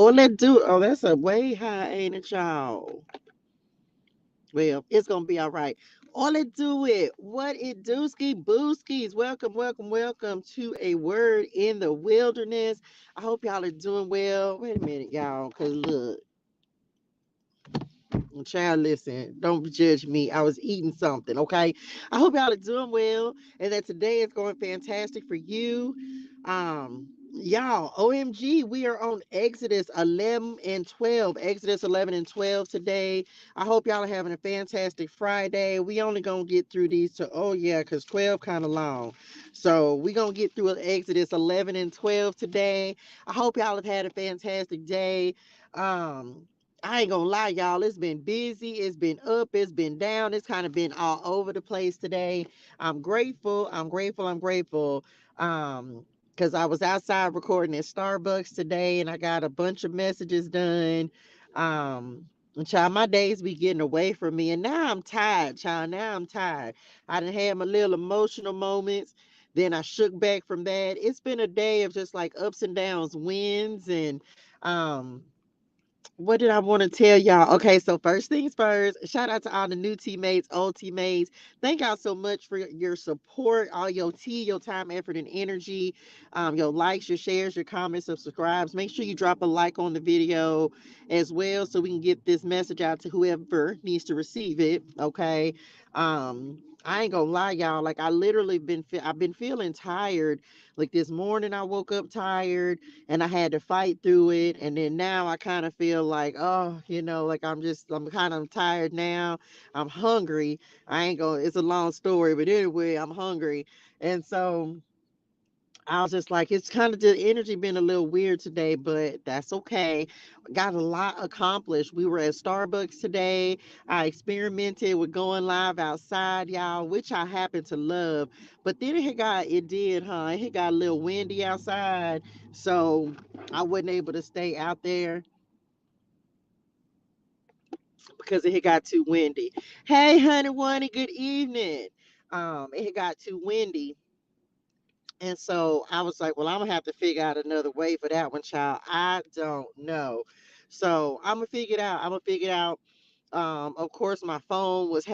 Oh, let's do. Oh, that's a way high, ain't it, y'all? Well, it's gonna be all right. All it do it. What it do, ski booskies. Welcome, welcome, welcome to a word in the wilderness. I hope y'all are doing well. Wait a minute, y'all, cause look, child, listen, don't judge me. I was eating something, okay? I hope y'all are doing well and that today is going fantastic for you. Y'all, OMG, we are on Exodus 11 and 12. Exodus 11 and 12 today. I hope y'all are having a fantastic Friday. We only gonna get through these to oh yeah, because 12 kind of long. So we gonna get through Exodus 11 and 12 today. I hope y'all have had a fantastic day. I ain't gonna lie, y'all. It's been busy. It's been up. It's been down. It's kind of been all over the place today. I'm grateful. I'm grateful. I'm grateful. Because I was outside recording at Starbucks today, and I got a bunch of messages done. And child, my days be getting away from me, and now I'm tired, child. Now I'm tired. I done had my little emotional moments. Then I shook back from that. It's been a day of just like ups and downs, wins, and um what did I want to tell y'all? Okay, so first things first, shout out to all the new teammates, old teammates. Thank y'all so much for your support, all your your time, effort, and energy. Your likes, your shares, your comments, subscribes. Make sure you drop a like on the video as well so we can get this message out to whoever needs to receive it. Okay. I ain't gonna lie, y'all. Like I literally I've been feeling tired. Like this morning I woke up tired and I had to fight through it. And then now I kind of feel like, oh, like I'm kind of tired now. I'm hungry. I ain't gonna, it's a long story, but anyway, I'm hungry. And so I was just like, it's kind of the energy been a little weird today, but that's okay. Got a lot accomplished. We were at Starbucks today. I experimented with going live outside, y'all, which I happen to love. But then it did, huh? It got a little windy outside. So I wasn't able to stay out there because it had got too windy. Hey, honey, one, good evening. It had got too windy. And so I was like, well, I'm gonna have to figure out another way for that one, child. I don't know. So I'm gonna figure it out. I'm gonna figure it out. Of course, my phone was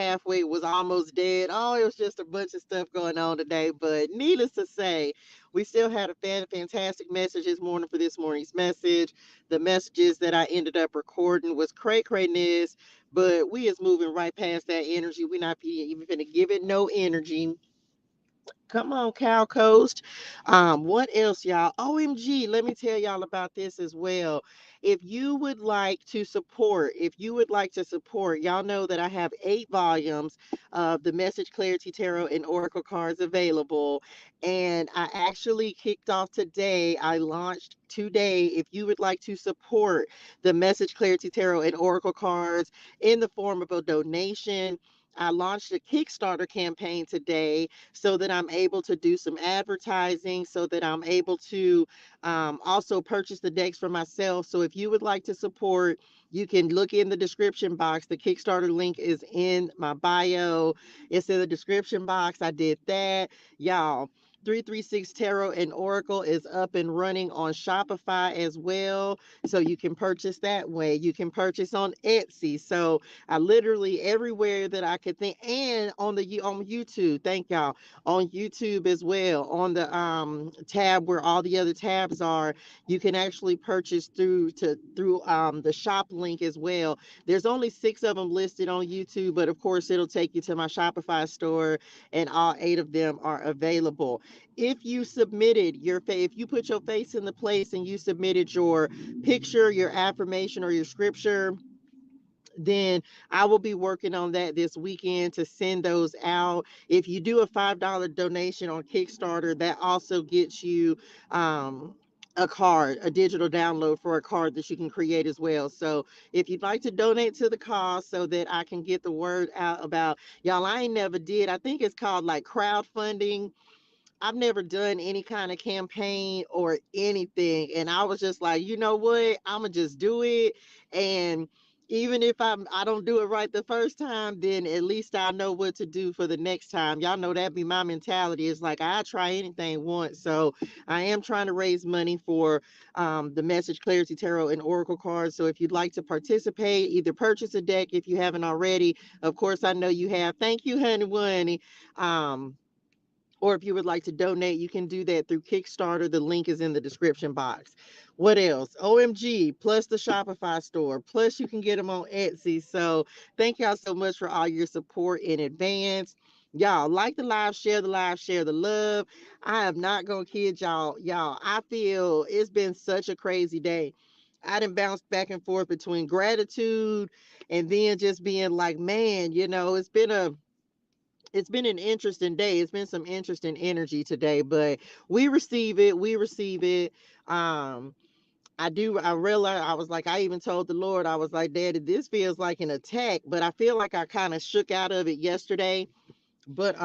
almost dead. Oh, it was just a bunch of stuff going on today. But needless to say, we still had a fantastic message this morning for this morning's message. The messages that I ended up recording was cray crayness, but we is moving right past that energy. We're not even gonna give it no energy. Come on, Cow Coast. What else, y'all? OMG, let me tell y'all about this as well. If you would like to support, y'all know that I have 8 volumes of the Message Clarity Tarot and Oracle cards available. And I actually kicked off today. I launched today. If you would like to support the Message Clarity Tarot and Oracle cards in the form of a donation, I launched a Kickstarter campaign today so that I'm able to do some advertising, so that I'm able to also purchase the decks for myself. So if you would like to support, you can look in the description box. The Kickstarter link is in my bio. It's in the description box. I did that. Y'all, 336 Tarot and Oracle is up and running on Shopify as well. So you can purchase that way. You can purchase on Etsy. So I literally everywhere that I could think, and on YouTube. Thank y'all on YouTube as well. On the tab where all the other tabs are, you can actually purchase through the shop link as well. There's only 6 of them listed on YouTube, but of course it'll take you to my Shopify store, and all 8 of them are available. If you submitted if you put your face in the place and you submitted your picture, your affirmation, or your scripture, then I will be working on that this weekend to send those out. If you do a $5 donation on Kickstarter, that also gets you a card, a digital download for a card that you can create as well. So if you'd like to donate to the cause so that I can get the word out about y'all, I ain't never did. I think it's called like crowdfunding. I've never done any kind of campaign or anything. And I was just like, you know what? I'm going to just do it. And even if I don't do it right the first time, then at least I know what to do for the next time. Y'all know that be my mentality. It's like I try anything once. So I am trying to raise money for the Message Clarity Tarot and Oracle cards. So if you'd like to participate, either purchase a deck if you haven't already. Of course, I know you have. Thank you, honey, Wunny. Or if you would like to donate, you can do that through Kickstarter. The link is in the description box. What else? OMG, plus the Shopify store, plus you can get them on Etsy. So thank y'all so much for all your support in advance. Y'all like the live, share the live, share the love. I am not gonna kid y'all. Y'all, I feel it's been such a crazy day. I done bounced back and forth between gratitude and then just being like, man, it's been an interesting day. It's been some interesting energy today, but we receive it. We receive it. Um, I realized I was like, I even told the Lord, I was like, Daddy, this feels like an attack, but I feel like I kind of shook out of it yesterday. But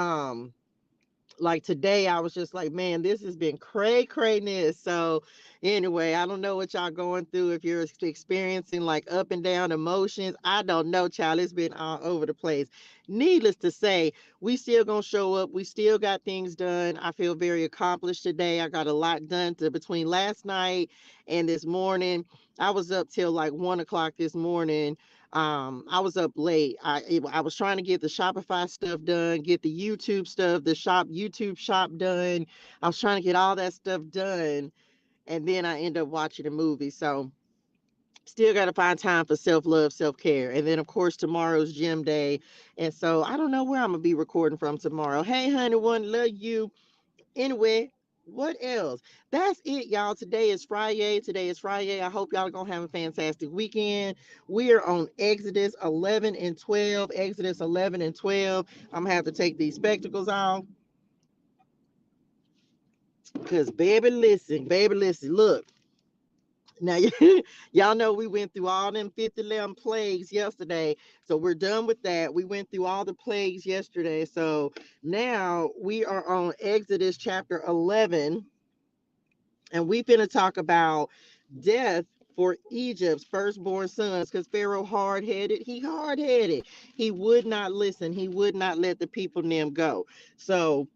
like today I was just like, man, this has been craziness. So anyway, I don't know what y'all going through, if you're experiencing like up and down emotions. I don't know, child. It's been all over the place. Needless to say, we still gonna show up. We still got things done. I feel very accomplished today. I got a lot done between last night and this morning. I was up till like 1 o'clock this morning. I was up late. I was trying to get the Shopify stuff done, get the YouTube stuff, the YouTube shop done. I was trying to get all that stuff done, and then I end up watching a movie. So still got to find time for self-love, self-care. And then of course tomorrow's gym day. And so I don't know where I'm gonna be recording from tomorrow. Hey honey one, love you. Anyway, what else? That's it, y'all. Today is Friday. Today is Friday. I hope y'all are gonna have a fantastic weekend. We are on Exodus 11 and 12. Exodus 11 and 12. I'm gonna have to take these spectacles off because baby, listen, look. Now, y'all know we went through all them 50 plagues yesterday. So we're done with that. We went through all the plagues yesterday. So now we are on Exodus chapter 11. And we finna talk about death for Egypt's firstborn sons, because Pharaoh hard-headed. He hard-headed. He would not listen. He would not let the people them go. So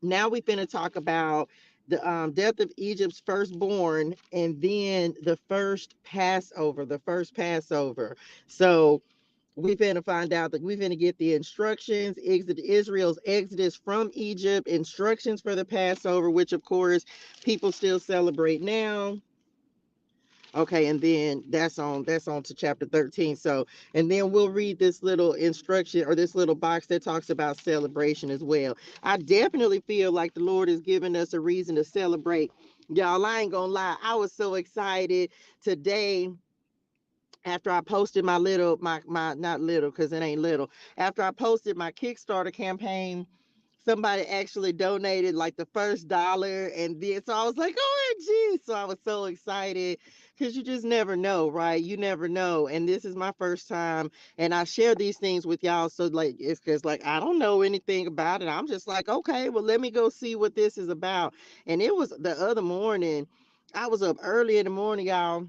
now we finna talk about the death of Egypt's firstborn, and then the first Passover. The first Passover. So we finna find out that we finna get the instructions, Israel's exodus from Egypt, instructions for the Passover, which of course people still celebrate now. Okay, and then that's on to chapter 13. So, and then we'll read this little instruction or this little box that talks about celebration as well. I definitely feel like the Lord is giving us a reason to celebrate. Y'all, I ain't gonna lie, I was so excited today after I posted my not little, because it ain't little. After I posted my Kickstarter campaign, somebody actually donated like the first dollar, and then so I was like, OMG. So I was so excited because you just never know, right? You never know. And this is my first time, and I share these things with y'all. So like it's because like I don't know anything about it. I'm just like, okay, well, let me go see what this is about. And it was the other morning. I was up early in the morning, y'all.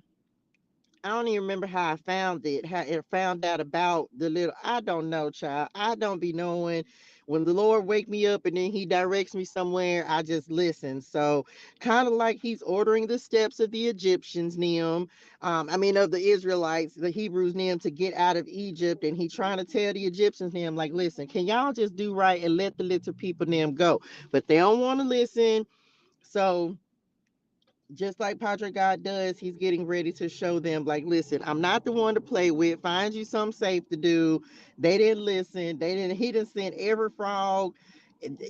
I don't even remember how I found it, how I found out about the little, I don't know, child. I don't be knowing. When the Lord wake me up and then he directs me somewhere, I just listen. So kind of like he's ordering the steps of the Egyptians, Neum. Of the Israelites, the Hebrews, Neum, to get out of Egypt. And he trying to tell the Egyptians, Neum, like, listen, can y'all just do right and let the little people, Neum, go? But they don't want to listen. So just like Padre God does, he's getting ready to show them, like, listen, I'm not the one to play with. Find you something safe to do. They didn't listen. He didn't send every frog,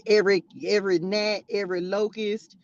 every gnat, every locust.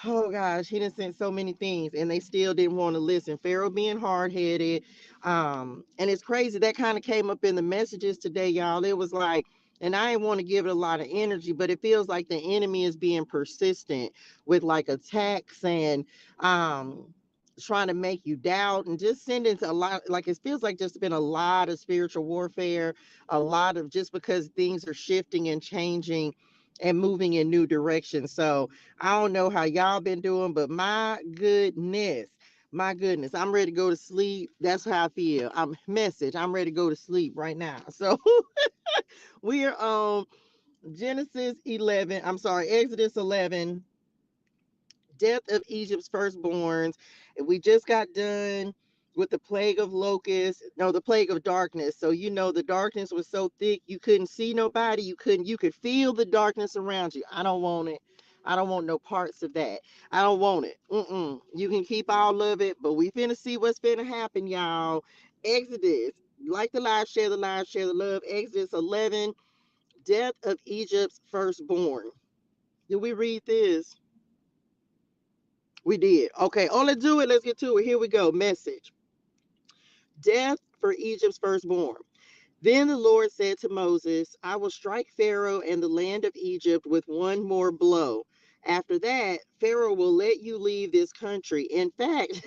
Oh gosh, he didn't send so many things, and they still didn't want to listen. Pharaoh being hard-headed. And it's crazy. That kind of came up in the messages today, y'all. It was like, and I didn't want to give it a lot of energy, but it feels like the enemy is being persistent with like attacks and um trying to make you doubt and just sending to a lot, like it feels like just been a lot of spiritual warfare, a lot of, just because things are shifting and changing and moving in new directions. So I don't know how y'all been doing, but my goodness, My goodness, I'm ready to go to sleep. That's how I feel. I'm ready to go to sleep right now. So we are on Genesis 11. I'm sorry, Exodus 11, death of Egypt's firstborns. And we just got done with the plague of locusts, no, the plague of darkness. So the darkness was so thick you couldn't see nobody. You could feel the darkness around you. I don't want it. I don't want no parts of that. I don't want it. You can keep all of it, but we finna see what's finna happen, y'all. Exodus, like the live, share the live, share the love. Exodus 11, death of Egypt's firstborn. Did we read this? We did. Okay. Oh, let's do it. Let's get to it. Here we go. Message. Death for Egypt's firstborn. Then the Lord said to Moses, I will strike Pharaoh and the land of Egypt with one more blow. After that, Pharaoh will let you leave this country. In fact,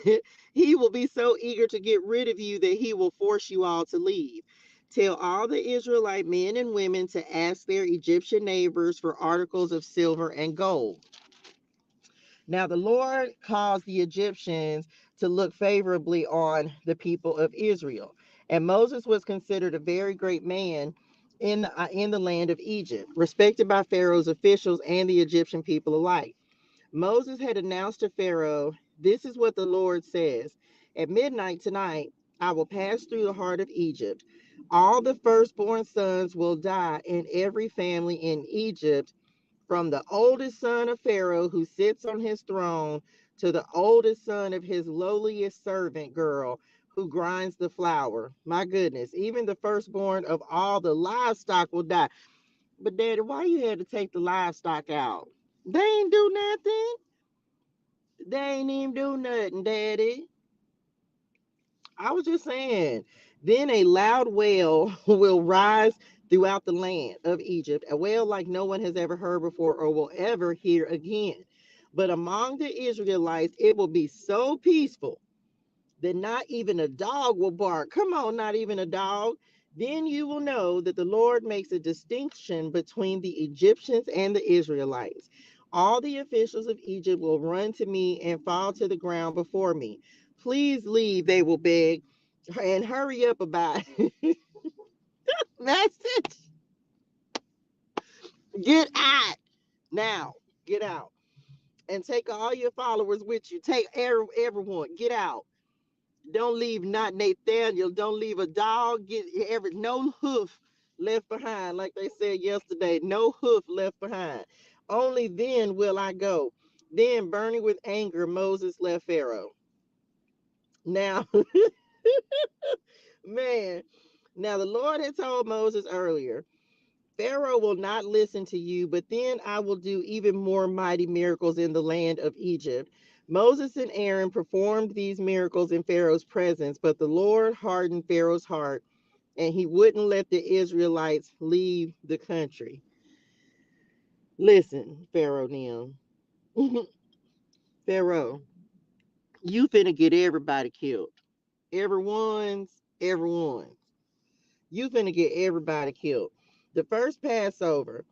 he will be so eager to get rid of you that he will force you all to leave. Tell all the Israelite men and women to ask their Egyptian neighbors for articles of silver and gold. Now the Lord caused the Egyptians to look favorably on the people of Israel. And Moses was considered a very great man in the land of Egypt, respected by Pharaoh's officials and the Egyptian people alike. Moses had announced to Pharaoh, this is what the Lord says. At midnight tonight, I will pass through the heart of Egypt. All the firstborn sons will die in every family in Egypt, from the oldest son of Pharaoh who sits on his throne to the oldest son of his lowliest servant girl who grinds the flour. My goodness, even the firstborn of all the livestock will die. But Daddy, why you had to take the livestock out? They ain't do nothing. They ain't even do nothing, Daddy. I was just saying. Then a loud wail will rise throughout the land of Egypt, a wail like no one has ever heard before or will ever hear again. But among the Israelites, it will be so peaceful that not even a dog will bark. Come on, not even a dog. Then you will know that the Lord makes a distinction between the Egyptians and the Israelites. All the officials of Egypt will run to me and fall to the ground before me. Please leave, they will beg, and hurry up about it. Message. Get out now. Get out. And take all your followers with you. Take everyone. Get out. Don't leave not Nathaniel. Don't leave a dog. Get no hoof left behind, like they said yesterday. No hoof left behind. Only then will I go. Then, burning with anger, Moses left Pharaoh. Now, man, now the Lord had told Moses earlier, Pharaoh will not listen to you, but then I will do even more mighty miracles in the land of Egypt. Moses and Aaron performed these miracles in Pharaoh's presence, but the Lord hardened Pharaoh's heart, and he wouldn't let the Israelites leave the country. Listen, Pharaoh now. Pharaoh, you finna get everybody killed. Everyone's. You finna get everybody killed. The first Passover,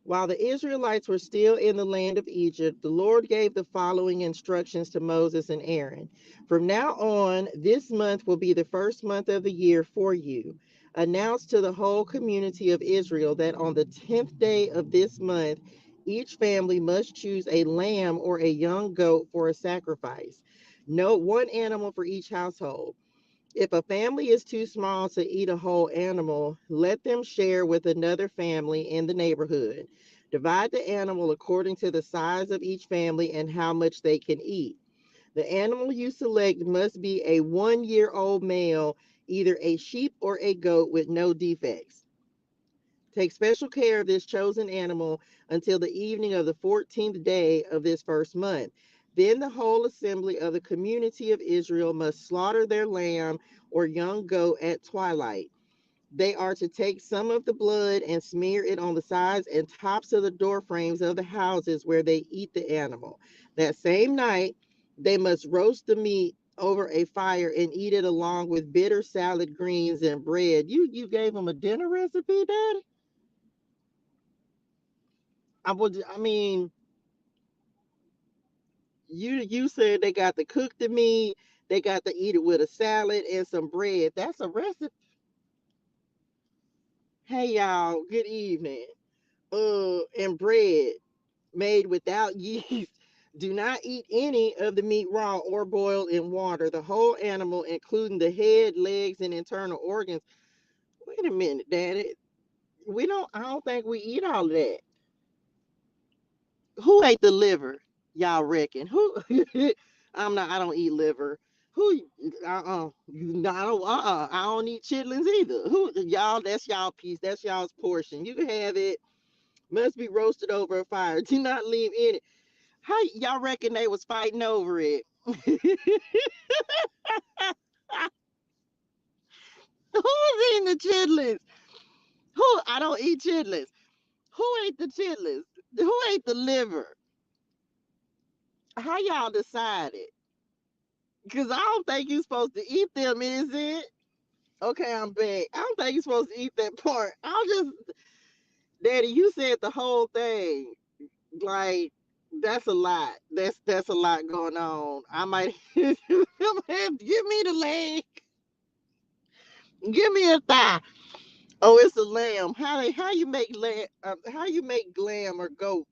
while the Israelites were still in the land of Egypt, the Lord gave the following instructions to Moses and Aaron. From now on, this month will be the first month of the year for you. Announce to the whole community of Israel that on the 10th day of this month, each family must choose a lamb or a young goat for a sacrifice. No one animal for each household. If a family is too small to eat a whole animal, let them share with another family in the neighborhood. Divide the animal according to the size of each family and how much they can eat. The animal you select must be a 1 year old male, either a sheep or a goat with no defects. Take special care of this chosen animal until the evening of the 14th day of this first month. Then the whole assembly of the community of Israel must slaughter their lamb or young goat at twilight. They are to take some of the blood and smear it on the sides and tops of the door frames of the houses where they eat the animal. That same night, they must roast the meat over a fire and eat it along with bitter salad greens and bread. You gave them a dinner recipe, Daddy? I mean, you said they got to cook the meat, They got to eat it with a salad and some bread. That's a recipe. Hey y'all, good evening. And bread made without yeast. Do not eat any of the meat raw or boiled in water. The whole animal, including the head, legs, and internal organs. Wait a minute, Daddy. We don't. I don't think we eat all of that. Who ate the liver? Y'all reckon? Who? I'm not. I don't eat liver. Who? No, I don't. I don't eat chitlins either. Who? Y'all? That's y'all piece. That's y'all's portion. You can have it. Must be roasted over a fire. Do not leave any. How y'all reckon they was fighting over it? Who's eating the chitlins? Who? I don't eat chitlins. Who ate the chitlins? Who ate the liver? How y'all decided? Because I don't think you're supposed to eat them, is it? Okay, I'm back. I don't think you're supposed to eat that part. I'll just, Daddy, you said the whole thing. Like, that's a lot. That's a lot going on. I might give me the leg. Give me a thigh. Oh, it's a lamb. How you make lamb? How you make lamb or goat?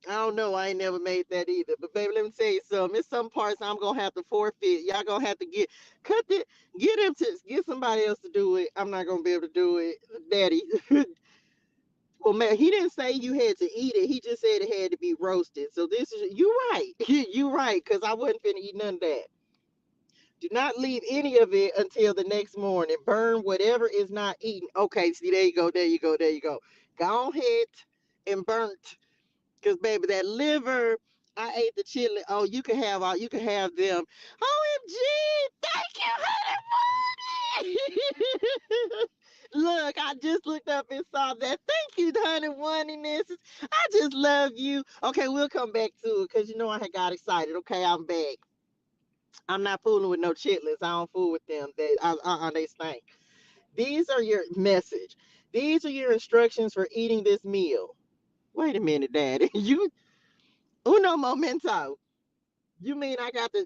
I don't know. I ain't never made that either. But baby, let me tell you something. It's some parts I'm gonna have to forfeit. Y'all gonna have to cut it, get somebody else to do it. I'm not gonna be able to do it, Daddy. Well, man, he didn't say you had to eat it. He just said it had to be roasted. So this is you right. You right, because I wasn't finna eat none of that. Do not leave any of it until the next morning. Burn whatever is not eaten. Okay, see, there you go, there you go, there you go. Go ahead and burnt. Cause baby, that liver, I ate the chili. Oh, you can have them. OMG, thank you, honey. Look, I just looked up and saw that. Thank you, honey, oneyness. I just love you. Okay, we'll come back to it because you know I had got excited. Okay, I'm back. I'm not fooling with no chitlins. I don't fool with them. They stink. These are your message. These are your instructions for eating this meal. Wait a minute, Daddy. You uno momento. You mean I got the?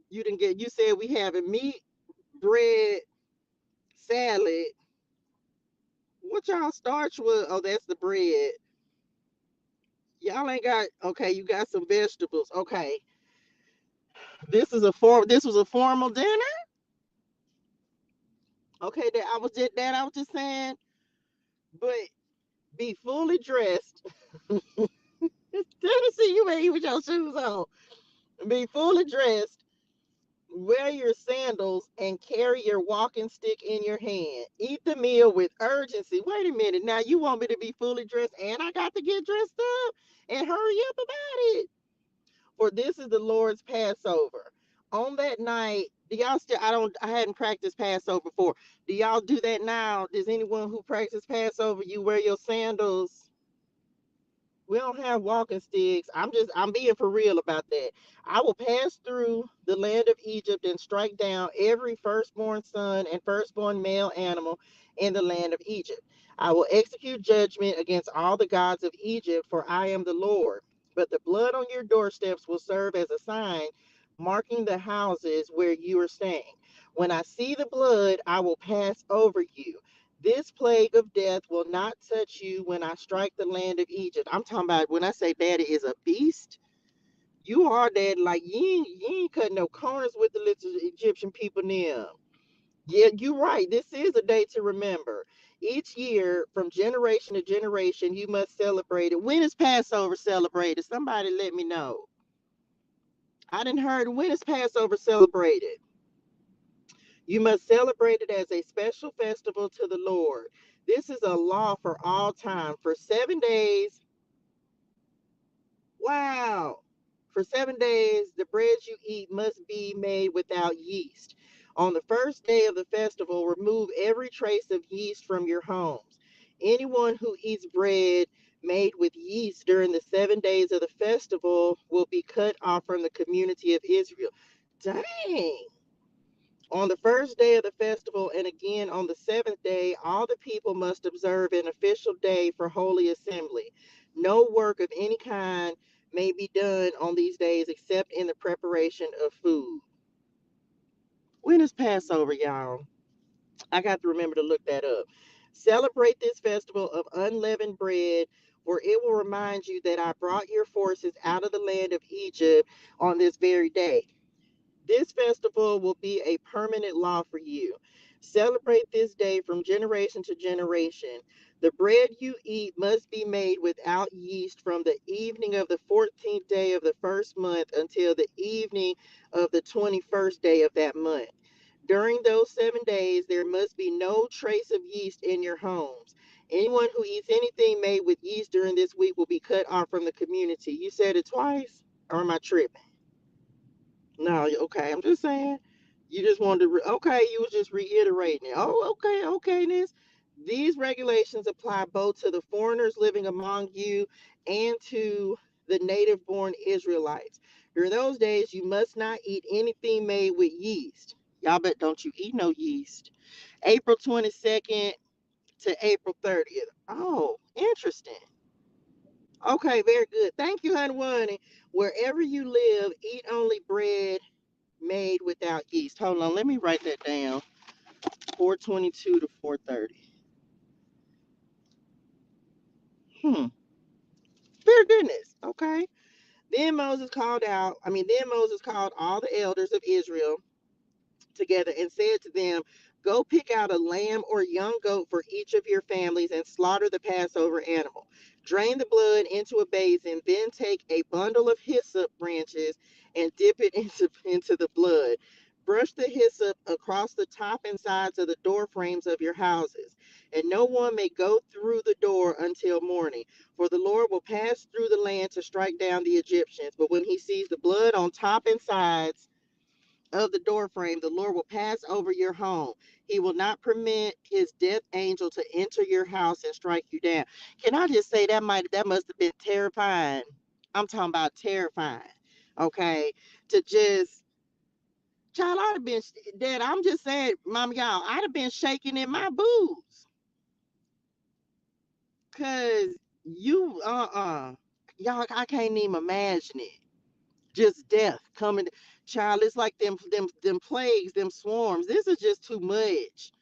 You didn't get. You said we having meat, bread, salad. What y'all starch with? Oh, that's the bread. Y'all ain't got. Okay, you got some vegetables. Okay, this is a form. This was a formal dinner. Okay, that I was just saying, but be fully dressed. Tennessee, you ain't with your shoes on. Be fully dressed. Wear your sandals and carry your walking stick in your hand. Eat the meal with urgency. Wait a minute. Now you want me to be fully dressed and I got to get dressed up and hurry up about it. For this is the Lord's Passover. On that night, do y'all still I hadn't practiced Passover before. Do y'all do that now? Does anyone who practice Passover, you wear your sandals? We don't have walking sticks. I'm being for real about that. I will pass through the land of Egypt and strike down every firstborn son and firstborn male animal in the land of Egypt. I will execute judgment against all the gods of Egypt, for I am the Lord. But the blood on your doorsteps will serve as a sign marking the houses where you are staying. When I see the blood, I will pass over you. This plague of death will not touch you when I strike the land of Egypt. I'm talking about when I say daddy is a beast. You are that like you ain't cutting no corners with the little Egyptian people now. Yeah, you're right. This is a day to remember. Each year, from generation to generation, you must celebrate it. When is Passover celebrated? Somebody let me know. I didn't heard when is Passover celebrated. You must celebrate it as a special festival to the Lord. This is a law for all time. For 7 days, wow. For 7 days, the bread you eat must be made without yeast. On the first day of the festival, remove every trace of yeast from your homes. Anyone who eats bread made with yeast during the 7 days of the festival will be cut off from the community of Israel. Dang. On the first day of the festival and again on the seventh day, all the people must observe an official day for holy assembly. No work of any kind may be done on these days except in the preparation of food. When is Passover, y'all? I got to remember to look that up. Celebrate this festival of unleavened bread, for it will remind you that I brought your forces out of the land of Egypt on this very day. This festival will be a permanent law for you. Celebrate this day from generation to generation. The bread you eat must be made without yeast from the evening of the 14th day of the first month until the evening of the 21st day of that month. During those 7 days, there must be no trace of yeast in your homes. Anyone who eats anything made with yeast during this week will be cut off from the community. You said it twice? Or am I tripping? No, okay, I'm just saying. You just wanted to, okay, you was just reiterating it. Oh, okay, okayness. These regulations apply both to the foreigners living among you and to the native born Israelites. During those days, you must not eat anything made with yeast. Y'all bet don't you eat no yeast. April 22nd to April 30th. Oh, interesting. Okay, very good. Thank you, honey. Bunny. Wherever you live, eat only bread made without yeast. Hold on, let me write that down. 422 to 430. Hmm. Very goodness. Okay. Then Moses called all the elders of Israel together and said to them, go pick out a lamb or young goat for each of your families and slaughter the Passover animal. Drain the blood into a basin, then take a bundle of hyssop branches and dip it into the blood. Brush the hyssop across the top and sides of the door frames of your houses, and no one may go through the door until morning. For the Lord will pass through the land to strike down the Egyptians. But when he sees the blood on top and sides of the door frame, the Lord will pass over your home. He will not permit his death angel to enter your house and strike you down. Can I just say that must have been terrifying. I'm talking about terrifying. Okay. To just child, I'd have been Dad, I'm just saying, Mom, y'all, I'd have been shaking in my boots. Cause you y'all, I can't even imagine it. Just death coming. Child, it's like them plagues, them swarms. This is just too much.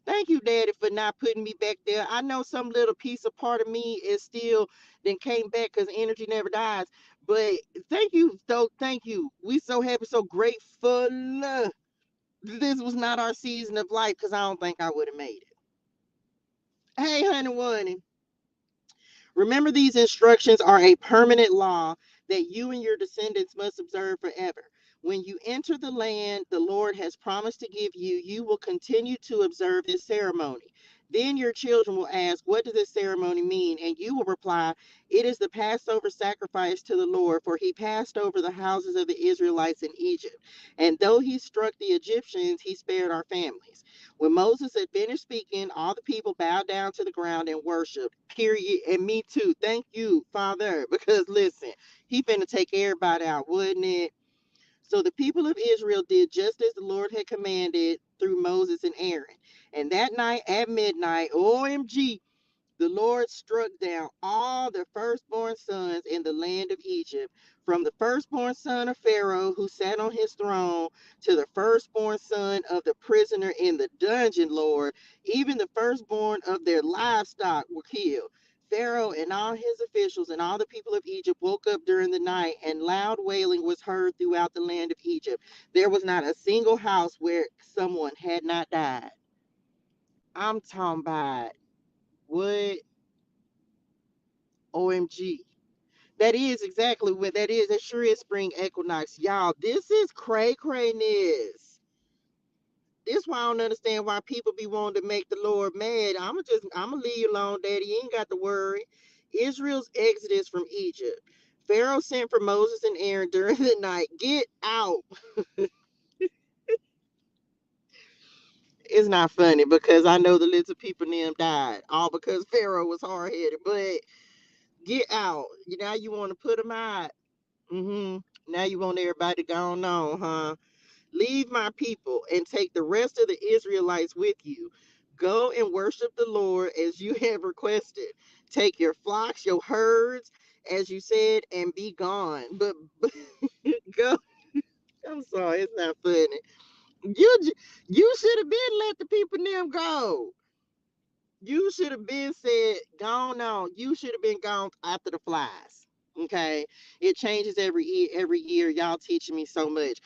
Thank you, Daddy, for not putting me back there. I know some little piece of part of me is still then came back because energy never dies. But thank you, though. Thank you. We so happy, so grateful. This was not our season of life because I don't think I would have made it. Hey, honey, one. Remember, these instructions are a permanent law that you and your descendants must observe forever. When you enter the land the Lord has promised to give you, you will continue to observe this ceremony. Then your children will ask, what does this ceremony mean? And you will reply, it is the Passover sacrifice to the Lord, for he passed over the houses of the Israelites in Egypt. And though he struck the Egyptians, he spared our families. When Moses had finished speaking, all the people bowed down to the ground and worshiped. Period. And me too. Thank you, Father. Because listen, he finna take everybody out, wouldn't it? So the people of Israel did just as the Lord had commanded through Moses and Aaron. And that night at midnight, OMG, the Lord struck down all the firstborn sons in the land of Egypt, from the firstborn son of Pharaoh who sat on his throne to the firstborn son of the prisoner in the dungeon, Lord. Even the firstborn of their livestock were killed. Pharaoh and all his officials and all the people of Egypt woke up during the night, and loud wailing was heard throughout the land of Egypt. There was not a single house where someone had not died. I'm talking about what? OMG. That is exactly what that is. That sure is spring equinox. Y'all, this is cray crayness. This why I don't understand why people be wanting to make the Lord mad. I'ma leave you alone, Daddy. You ain't got to worry. Israel's exodus from Egypt. Pharaoh sent for Moses and Aaron during the night. Get out. It's not funny because I know the little people in them died. All because Pharaoh was hard headed. But get out. Now you want to put them out. Now you want everybody to go on, huh? Leave my people and take the rest of the Israelites with you. Go and worship the Lord as you have requested. Take your flocks, your herds, as you said, and be gone. But go. I'm sorry, it's not funny. You should have been let the people them go. You should have been said, gone on. You should have been gone after the flies. Okay. It changes every year. Y'all teaching me so much.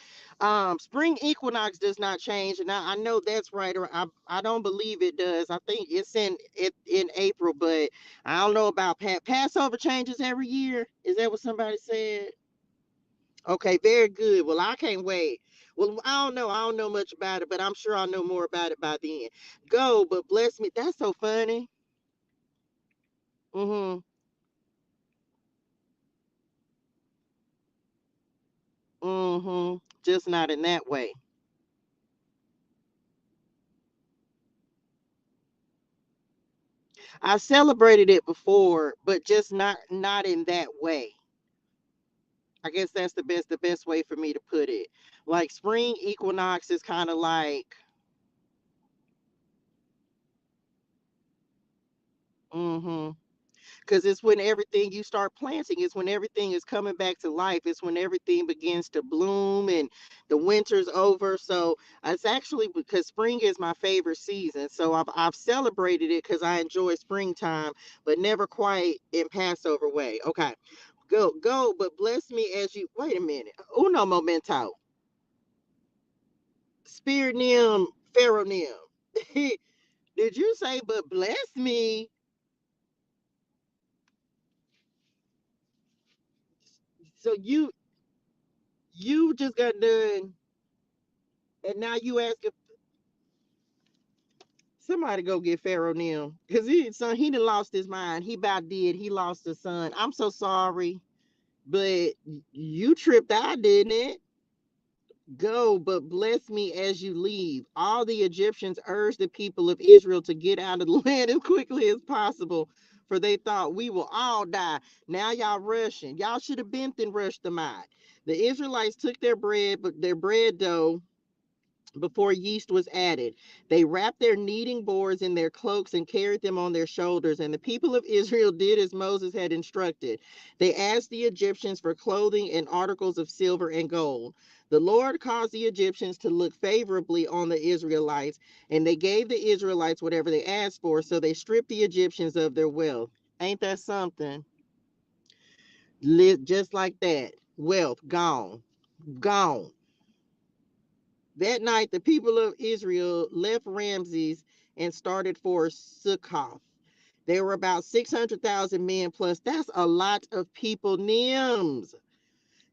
Spring equinox does not change. And I know that's right, or I don't believe it does. I think it's in April, but I don't know about Passover changes every year. Is that what somebody said? Okay, very good. Well, I can't wait. Well, I don't know. I don't know much about it, but I'm sure I'll know more about it by then. Go, but bless me. That's so funny. Mm-hmm. Mm-hmm. Just not in that way. I celebrated it before, but just not in that way. I guess that's the best way for me to put it. Like spring equinox is kind of like, mm-hmm. Because it's when everything you start planting, it's when everything is coming back to life, it's when everything begins to bloom and the winter's over. So it's actually because spring is my favorite season, so I've celebrated it because I enjoy springtime, but never quite in Passover way. Okay, go, but bless me as you wait a minute. Uno momento. Spirit nim, pharaoh nim. Did you say but bless me? So you just got done, and now you asking somebody go get Pharaoh now. Cause he done lost his mind. He about did. He lost his son. I'm so sorry. But you tripped out, didn't it? Go, but bless me as you leave. All the Egyptians urged the people of Israel to get out of the land as quickly as possible, for they thought we will all die. Now y'all rushing. Y'all should have been then rushed them out. The Israelites took their bread, but their bread dough before yeast was added. They wrapped their kneading boards in their cloaks and carried them on their shoulders. And the people of Israel did as Moses had instructed. They asked the Egyptians for clothing and articles of silver and gold. The Lord caused the Egyptians to look favorably on the Israelites, and they gave the Israelites whatever they asked for, so they stripped the Egyptians of their wealth. Ain't that something? Just like that. Wealth gone. Gone. That night, the people of Israel left Ramses and started for Succoth. There were about 600,000 men plus. That's a lot of people, NIMS.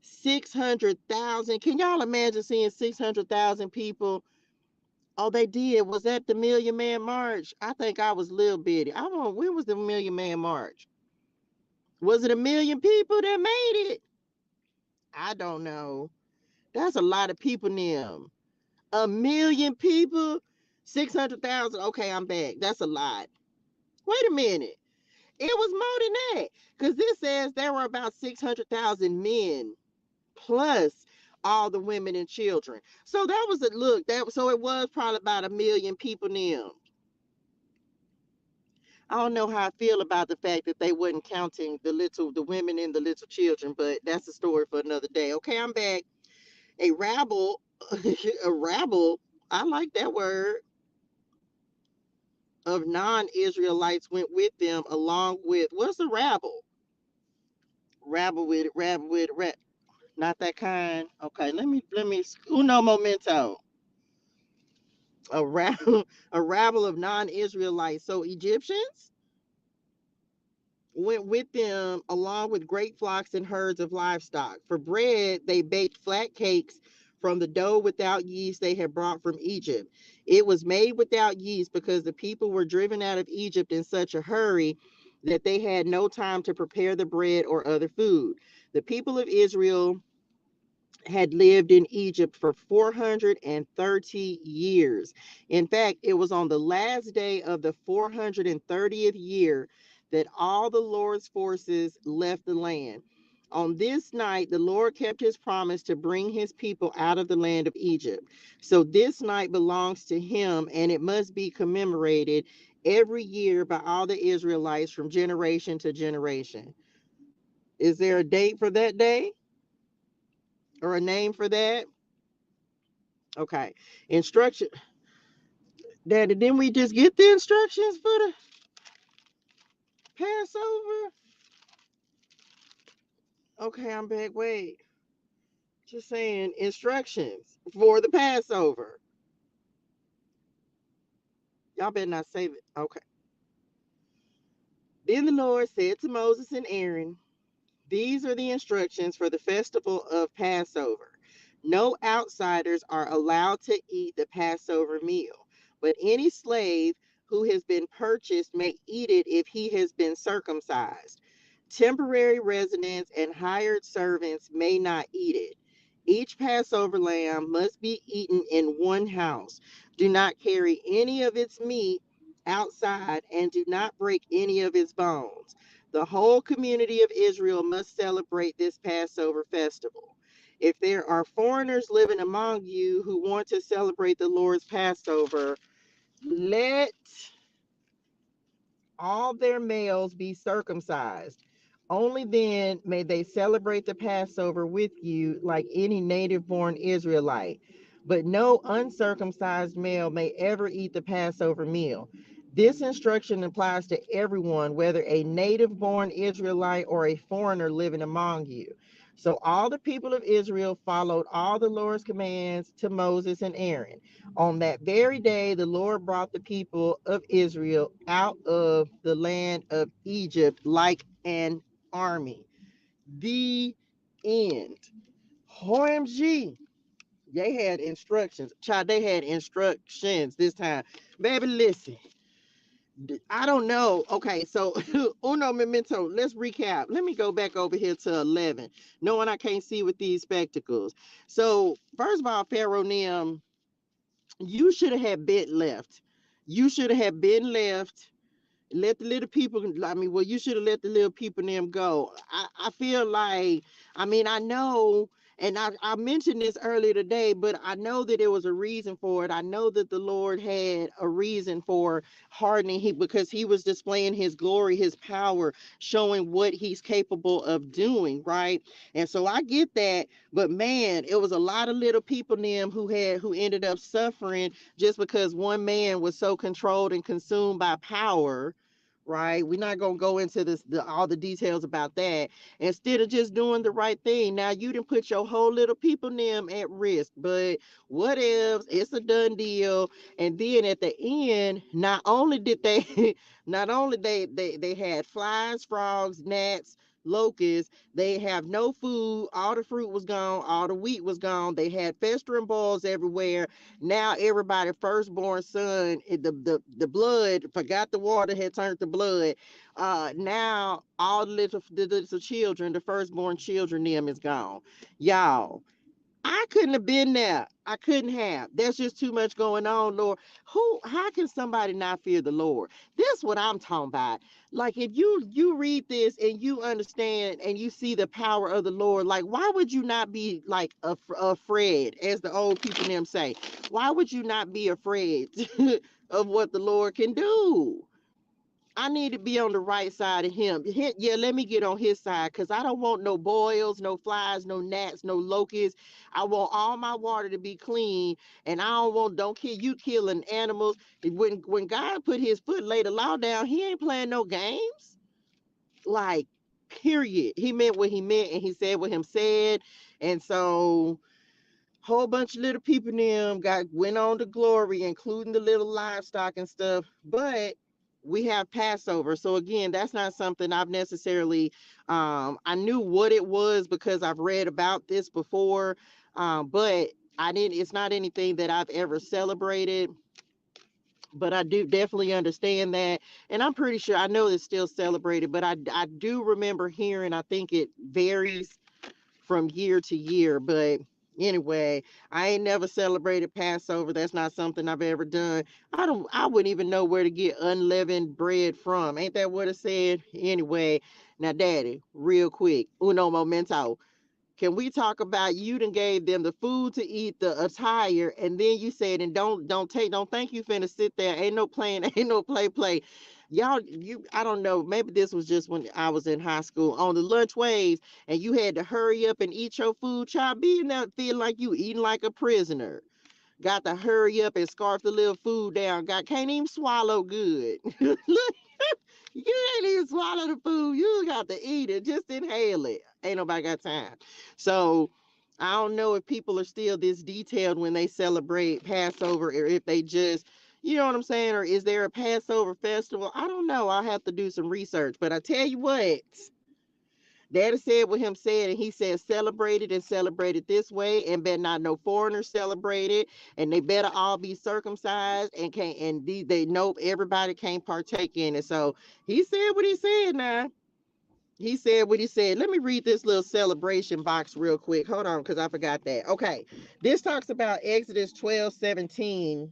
600,000. Can y'all imagine seeing 600,000 people? Oh, they did. Was that the Million Man March? I think I was little bitty. I don't know. When was the Million Man March? Was it a million people that made it? I don't know. That's a lot of people, NIM. A million people, 600,000. Okay, I'm back. That's a lot. Wait a minute. It was more than that because this says there were about 600,000 men plus all the women and children. So that was a look. So it was probably about a million people now. I don't know how I feel about the fact that they wasn't counting the women and the little children, but that's a story for another day. Okay, I'm back. A rabble, a rabble. I like that word of non-Israelites went with them along with what's a rabble? Rabble with not that kind. Okay, let me uno momento. A rabble a rabble of non-Israelites. So Egyptians went with them along with great flocks and herds of livestock. For bread, they baked flat cakes from the dough without yeast they had brought from Egypt. It was made without yeast because the people were driven out of Egypt in such a hurry that they had no time to prepare the bread or other food. The people of Israel had lived in Egypt for 430 years. In fact, it was on the last day of the 430th year that all the Lord's forces left the land. On this night, the Lord kept his promise to bring his people out of the land of Egypt. So this night belongs to him, and it must be commemorated every year by all the Israelites from generation to generation. Is there a date for that day or a name for that? Okay. Instruction. Daddy, didn't we just get the instructions for the Passover? Okay, I'm back. Wait. Just saying instructions for the Passover. Y'all better not save it. Okay. Then the Lord said to Moses and Aaron, these are the instructions for the festival of Passover. No outsiders are allowed to eat the Passover meal, but any slave who has been purchased may eat it if he has been circumcised. Temporary residents and hired servants may not eat it. Each Passover lamb must be eaten in one house. Do not carry any of its meat outside and do not break any of its bones. The whole community of Israel must celebrate this Passover festival. If there are foreigners living among you who want to celebrate the Lord's Passover, let all their males be circumcised. Only then may they celebrate the Passover with you like any native born Israelite. But no uncircumcised male may ever eat the Passover meal. This instruction applies to everyone, whether a native born Israelite or a foreigner living among you. So all the people of Israel followed all the Lord's commands to Moses and Aaron. On that very day, the Lord brought the people of Israel out of the land of Egypt like an army. The end. OMG. They had instructions. Child, they had instructions this time. Baby, listen. I don't know. Okay, so uno memento. Let's recap. Let me go back over here to 11. Knowing I can't see with these spectacles. So, first of all, Pharaoh Nim, you should have had been left. You should have been left. Let the little people, I mean, well, you should have let the little people and them go. I feel like, I mean, I know, and I mentioned this earlier today, but I know that there was a reason for it. I know that the Lord had a reason for hardening he because he was displaying his glory, his power, showing what he's capable of doing, right? And so I get that, but man, it was a lot of little people and them who ended up suffering just because one man was so controlled and consumed by power, right? We're not gonna go into all the details about that. Instead of just doing the right thing, now you didn't put your whole little people them at risk. But what if it's a done deal? And then at the end, not only did they, not only they had flies, frogs, gnats, locusts. They have no food. All the fruit was gone. All the wheat was gone. They had festering boils everywhere. Now everybody firstborn son, the blood forgot the water had turned to blood. Now all the little children, the firstborn children, them is gone. Y'all, I couldn't have been there. I couldn't have. There's just too much going on, Lord. How can somebody not fear the Lord? That's what I'm talking about. Like if you read this and you understand and you see the power of the Lord, like why would you not be like afraid, as the old people them say? Why would you not be afraid of what the Lord can do? I need to be on the right side of him. Yeah, let me get on his side because I don't want no boils, no flies, no gnats, no locusts. I want all my water to be clean, and I don't kill you killing animals. When God put his foot, laid the law down, he ain't playing no games. Like, period. He meant what he meant, and he said what him said, and so whole bunch of little people in them went on to glory, including the little livestock and stuff. But we have Passover. So again, that's not something I've necessarily I knew what it was because I've read about this before. But I didn't it's not anything that I've ever celebrated. But I do definitely understand that. And I'm pretty sure I know it's still celebrated, but I do remember hearing, I think it varies from year to year. But anyway, I ain't never celebrated Passover. That's not something I've ever done. I wouldn't even know where to get unleavened bread from. Ain't that what it said? Anyway, now daddy, real quick, uno momento. Can we talk about you done gave them the food to eat, the attire, and then you said, and don't think you finna sit there. Ain't no playing, ain't no play. Y'all, I don't know, maybe this was just when I was in high school on the lunch waves, and you had to hurry up and eat your food, child, being there feeling like you eating like a prisoner. got to hurry up and scarf the little food down. Can't even swallow good. Look, you ain't even swallow the food. You got to eat it. Just inhale it. Ain't nobody got time. So I don't know if people are still this detailed when they celebrate Passover, or if they just, you know what I'm saying? Or is there a Passover festival? I don't know. I'll have to do some research. But I tell you what, Daddy said what him said, and he said celebrate it, and celebrate it this way, and better not no foreigners celebrate it, and they better all be circumcised, and can't, and they know everybody can't partake in it. So he said what he said. Now he said what he said. Let me read this little celebration box real quick. Hold on, because I forgot that. Okay, this talks about Exodus 12:17,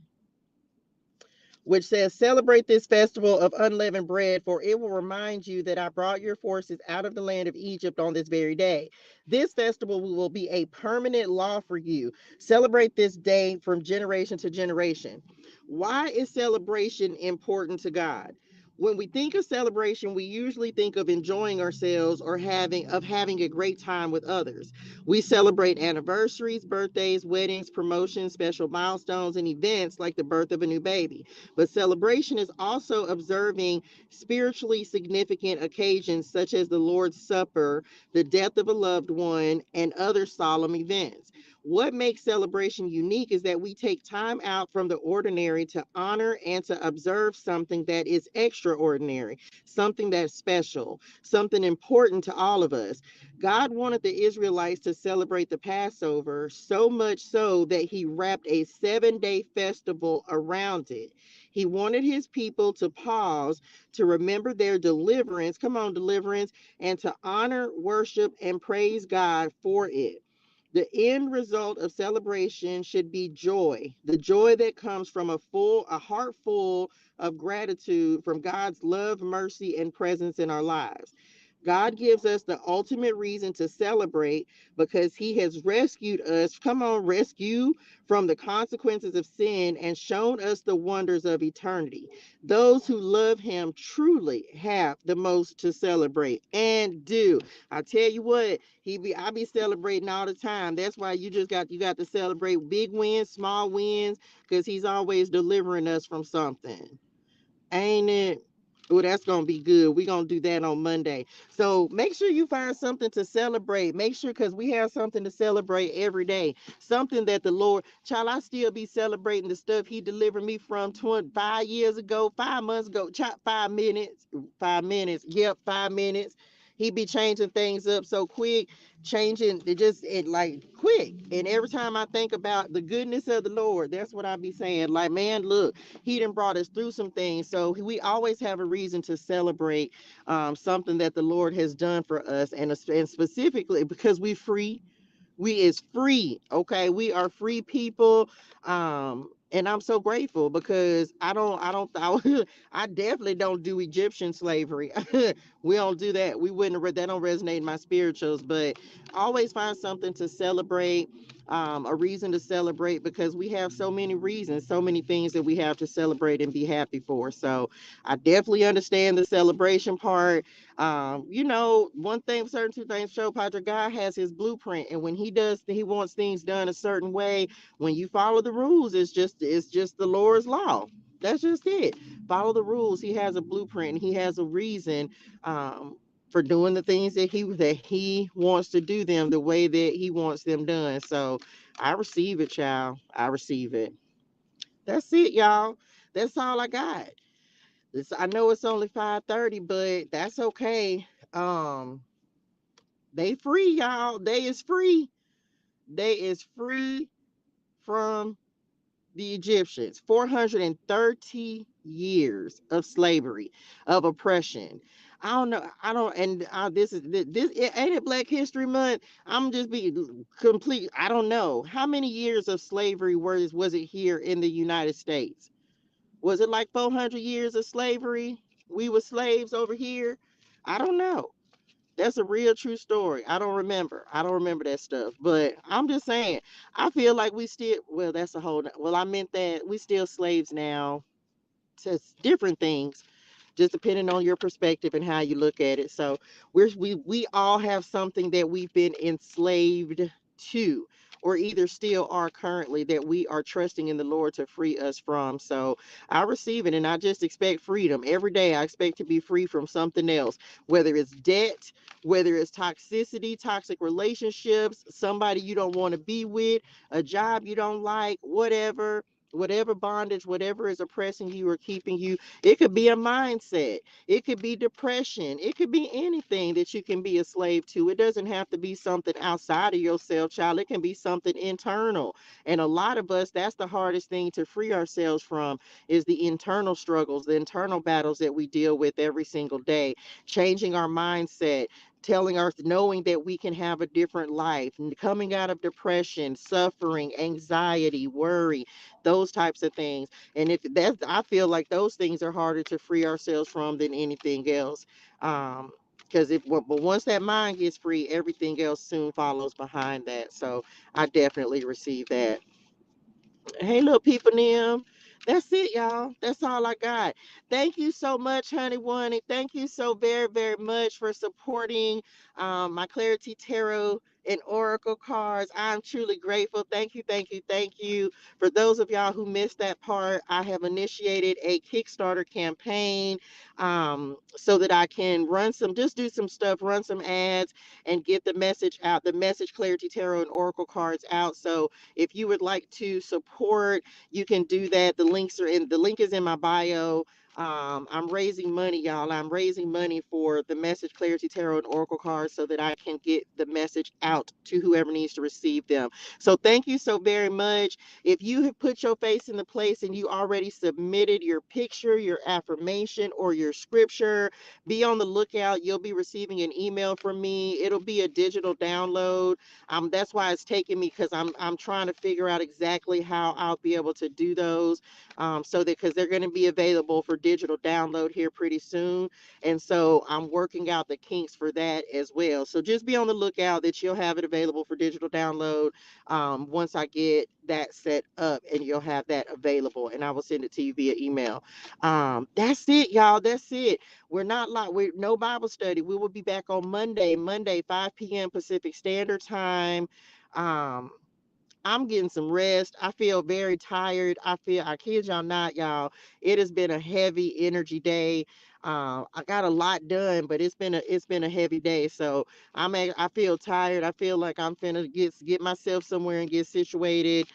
which says, celebrate this festival of unleavened bread, for it will remind you that I brought your forces out of the land of Egypt on this very day. This festival will be a permanent law for you. Celebrate this day from generation to generation. Why is celebration important to God? When we think of celebration, we usually think of enjoying ourselves, or having a great time with others. We celebrate anniversaries, birthdays, weddings, promotions, special milestones, and events like the birth of a new baby. But celebration is also observing spiritually significant occasions such as the Lord's Supper, the death of a loved one, and other solemn events. What makes celebration unique is that we take time out from the ordinary to honor and to observe something that is extraordinary, something that's special, something important to all of us. God wanted the Israelites to celebrate the Passover, so much so that he wrapped a 7-day festival around it. He wanted his people to pause, to remember their deliverance, come on, deliverance, and to honor, worship, and praise God for it. The end result of celebration should be joy, the joy that comes from a heart full of gratitude from God's love, mercy, and presence in our lives. God gives us the ultimate reason to celebrate because he has rescued us, come on, rescue from the consequences of sin, and shown us the wonders of eternity. Those who love him truly have the most to celebrate and do. I tell you what, I be celebrating all the time. That's why you got to celebrate big wins, small wins, because he's always delivering us from something. Ain't it? Oh, that's gonna be good. We're gonna do that on Monday. So make sure you find something to celebrate. Make sure, because we have something to celebrate every day. Something that the Lord, child, I still be celebrating the stuff he delivered me from 5 years ago, 5 months ago, child, 5 minutes, 5 minutes. Yep, 5 minutes. He be changing things up so quick, changing it like quick. And every time I think about the goodness of the Lord, that's what I be saying. Like, man, look, he done brought us through some things. So we always have a reason to celebrate something that the Lord has done for us. And specifically because we free. We is free. Okay. We are free people. And I'm so grateful because I definitely don't do Egyptian slavery. We don't do that. We wouldn't, that don't resonate in my spirituals, but always find something to celebrate, a reason to celebrate, because we have so many reasons, so many things that we have to celebrate and be happy for. So I definitely understand the celebration part. One thing, certain two things show, Padre, God has his blueprint, and when he wants things done a certain way. When you follow the rules, it's just the Lord's law. That's just it. Follow the rules. He has a blueprint, and he has a reason for doing the things that he wants to do them the way that he wants them done. So I receive it, child. I receive it. That's it, y'all. That's all I got. I know it's only 5:30, but that's okay. Um, they free, y'all. They is free. They is free from the Egyptians. 430 years of slavery, of oppression. I don't know. I don't, and this ain't it Black History Month. I'm just be complete. I don't know how many years of slavery was it here in the United States. Was it like 400 years of slavery? We were slaves over here. I don't know. That's a real true story. I don't remember. I don't remember that stuff. But I'm just saying, I feel like we still, well, that's a whole, well, I meant that we still slaves now to different things, just depending on your perspective and how you look at it. So we all have something that we've been enslaved to. or either still are currently, that we are trusting in the Lord to free us from. So I receive it, and I just expect freedom every day. I expect to be free from something else, whether it's debt, whether it's toxicity, toxic relationships, somebody you don't want to be with, a job you don't like, whatever bondage, whatever is oppressing you or keeping you. It could be a mindset, it could be depression, it could be anything that you can be a slave to. It doesn't have to be something outside of yourself, child. It can be something internal. And a lot of us, that's the hardest thing to free ourselves from, is the internal struggles, the internal battles that we deal with every single day. Changing our mindset, telling us, knowing that we can have a different life, coming out of depression, suffering, anxiety, worry, those types of things. And if that's, I feel like those things are harder to free ourselves from than anything else. Because but once that mind gets free, everything else soon follows behind that. So I definitely receive that. Hey, little people, them. That's it, y'all. That's all I got. Thank you so much, honey one, and thank you so very, very much for supporting my Clarity Tarot and Oracle cards. I'm truly grateful. Thank you, thank you, thank you. For those of y'all who missed that part, I have initiated a Kickstarter campaign, so that I can just do some stuff, run some ads, and get the message out, the message Clarity Tarot and Oracle cards out. So if you would like to support, you can do that. The link is in my bio. I'm raising money, y'all. I'm raising money for the message Clarity Tarot and Oracle cards so that I can get the message out to whoever needs to receive them. So thank you so very much. If you have put your face in the place and you already submitted your picture, your affirmation, or your scripture, be on the lookout. You'll be receiving an email from me. It'll be a digital download. That's why it's taking me, because I'm trying to figure out exactly how I'll be able to do those, so that, because they're going to be available for digital download here pretty soon, and so I'm working out the kinks for that as well. So just be on the lookout that you'll have it available for digital download, once I get that set up, and you'll have that available, and I will send it to you via email. That's it, y'all. That's it. We're not like we're no Bible study. We will be back on Monday, 5 p.m. Pacific Standard Time. Um, I'm getting some rest. I feel very tired. I kid y'all not, y'all. It has been a heavy energy day. I got a lot done, but it's been a heavy day. So I feel tired. I feel like I'm finna get myself somewhere and get situated.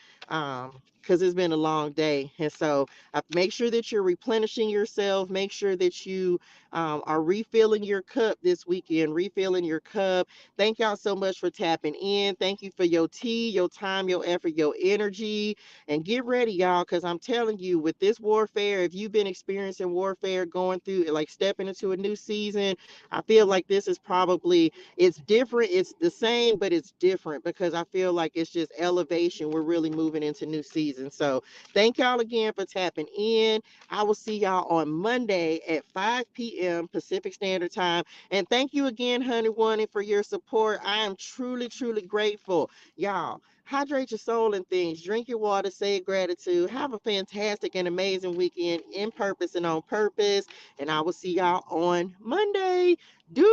Because it's been a long day. And so make sure that you're replenishing yourself. Make sure that you are refilling your cup this weekend, refilling your cup. Thank y'all so much for tapping in. Thank you for your tea, your time, your effort, your energy. And get ready, y'all, because I'm telling you, with this warfare, if you've been experiencing warfare, going through, like stepping into a new season, I feel like this is probably, it's different. It's the same, but it's different, because I feel like it's just elevation. We're really moving into new season. So thank y'all again for tapping in. I will see y'all on Monday at 5 p.m. Pacific Standard Time. And thank you again, Honey One, for your support. I am truly, truly grateful. Y'all, hydrate your soul and things. Drink your water, say gratitude. Have a fantastic and amazing weekend in purpose and on purpose. And I will see y'all on Monday. Deuces.